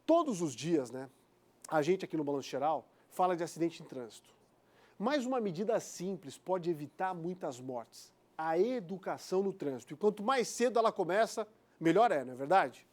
Todos os dias, né, a gente aqui no Balanço Geral fala de acidente em trânsito. Mas uma medida simples pode evitar muitas mortes. A educação no trânsito. E quanto mais cedo ela começa, melhor é, não é verdade?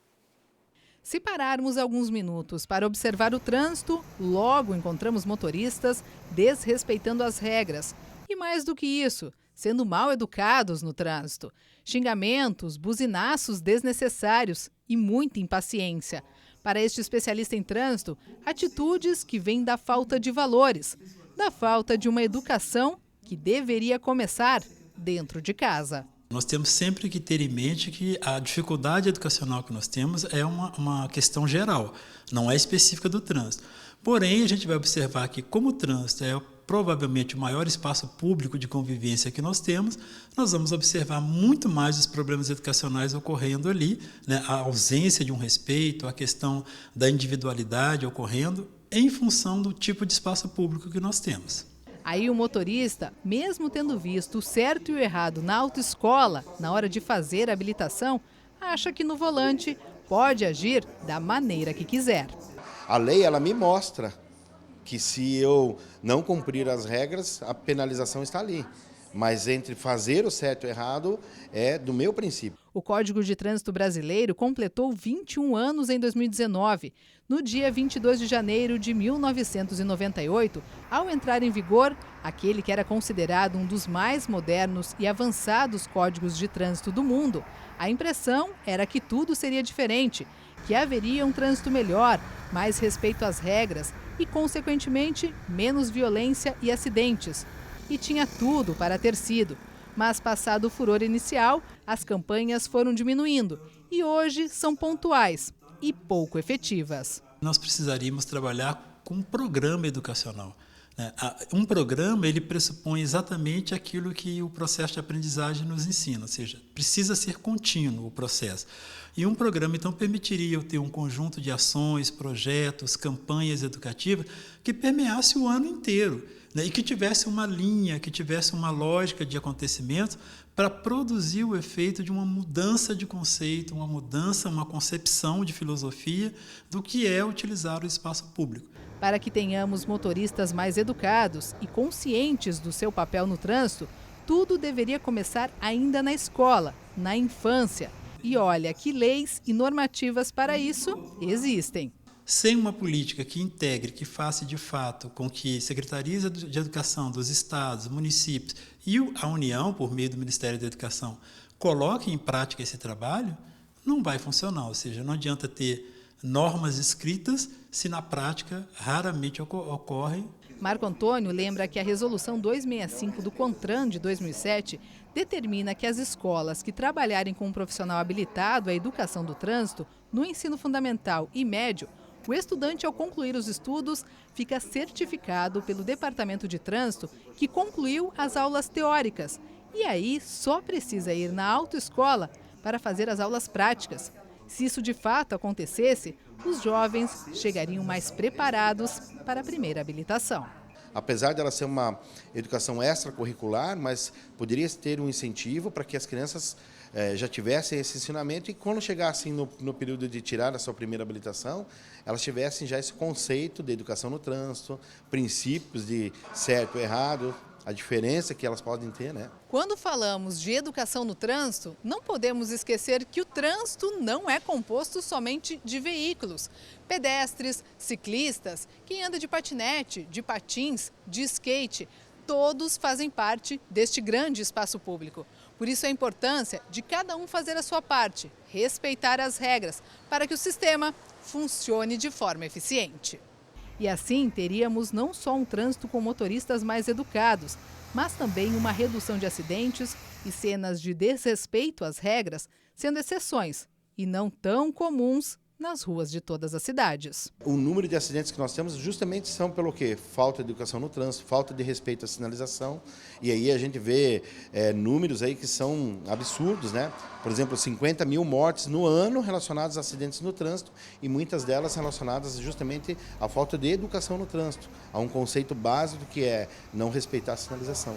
Se pararmos alguns minutos para observar o trânsito, logo encontramos motoristas desrespeitando as regras. E mais do que isso, sendo mal educados no trânsito. Xingamentos, buzinaços desnecessários e muita impaciência. Para este especialista em trânsito, atitudes que vêm da falta de valores, da falta de uma educação que deveria começar dentro de casa. Nós temos sempre que ter em mente que a dificuldade educacional que nós temos é uma questão geral, não é específica do trânsito. Porém, a gente vai observar que, como o trânsito é provavelmente o maior espaço público de convivência que nós temos, nós vamos observar muito mais os problemas educacionais ocorrendo ali, né? A ausência de um respeito, a questão da individualidade ocorrendo em função do tipo de espaço público que nós temos. Aí o motorista, mesmo tendo visto o certo e o errado na autoescola, na hora de fazer a habilitação, acha que no volante pode agir da maneira que quiser. A lei, ela me mostra que se eu não cumprir as regras, a penalização está ali. Mas entre fazer o certo e o errado é do meu princípio. O Código de Trânsito Brasileiro completou 21 anos em 2019. No dia 22 de janeiro de 1998, ao entrar em vigor, aquele que era considerado um dos mais modernos e avançados códigos de trânsito do mundo, a impressão era que tudo seria diferente, que haveria um trânsito melhor, mais respeito às regras e, consequentemente, menos violência e acidentes. E tinha tudo para ter sido. Mas, passado o furor inicial, as campanhas foram diminuindo e hoje são pontuais e pouco efetivas. Nós precisaríamos trabalhar com um programa educacional. Um programa, ele pressupõe exatamente aquilo que o processo de aprendizagem nos ensina, ou seja, precisa ser contínuo o processo. E um programa, então, permitiria eu ter um conjunto de ações, projetos, campanhas educativas que permeasse o ano inteiro, né, e que tivesse uma linha, que tivesse uma lógica de acontecimentos para produzir o efeito de uma mudança de conceito, uma mudança, uma concepção de filosofia do que é utilizar o espaço público. Para que tenhamos motoristas mais educados e conscientes do seu papel no trânsito, tudo deveria começar ainda na escola, na infância. E olha que leis e normativas para isso existem. Sem uma política que integre, que faça de fato com que secretarias de educação dos estados, municípios e a União, por meio do Ministério da Educação, coloquem em prática esse trabalho, não vai funcionar. Ou seja, não adianta ter normas escritas se na prática raramente ocorre. Marco Antônio lembra que a Resolução 265 do CONTRAN de 2007 determina que as escolas que trabalharem com um profissional habilitado à educação do trânsito no ensino fundamental e médio, o estudante, ao concluir os estudos, fica certificado pelo Departamento de Trânsito que concluiu as aulas teóricas e aí só precisa ir na autoescola para fazer as aulas práticas. Se isso de fato acontecesse, os jovens chegariam mais preparados para a primeira habilitação. Apesar dela ser uma educação extracurricular, mas poderia ter um incentivo para que as crianças já tivessem esse ensinamento e quando chegassem no período de tirar a sua primeira habilitação, elas tivessem já esse conceito de educação no trânsito, princípios de certo e errado, a diferença que elas podem ter, né? Quando falamos de educação no trânsito, não podemos esquecer que o trânsito não é composto somente de veículos. Pedestres, ciclistas, quem anda de patinete, de patins, de skate, todos fazem parte deste grande espaço público. Por isso a importância de cada um fazer a sua parte, respeitar as regras, para que o sistema funcione de forma eficiente. E assim teríamos não só um trânsito com motoristas mais educados, mas também uma redução de acidentes e cenas de desrespeito às regras, sendo exceções e não tão comuns nas ruas de todas as cidades. O número de acidentes que nós temos justamente são pelo quê? Falta de educação no trânsito, falta de respeito à sinalização. E aí a gente vê números aí que são absurdos, né? Por exemplo, 50 mil mortes no ano relacionadas a acidentes no trânsito e muitas delas relacionadas justamente à falta de educação no trânsito, a um conceito básico que é não respeitar a sinalização.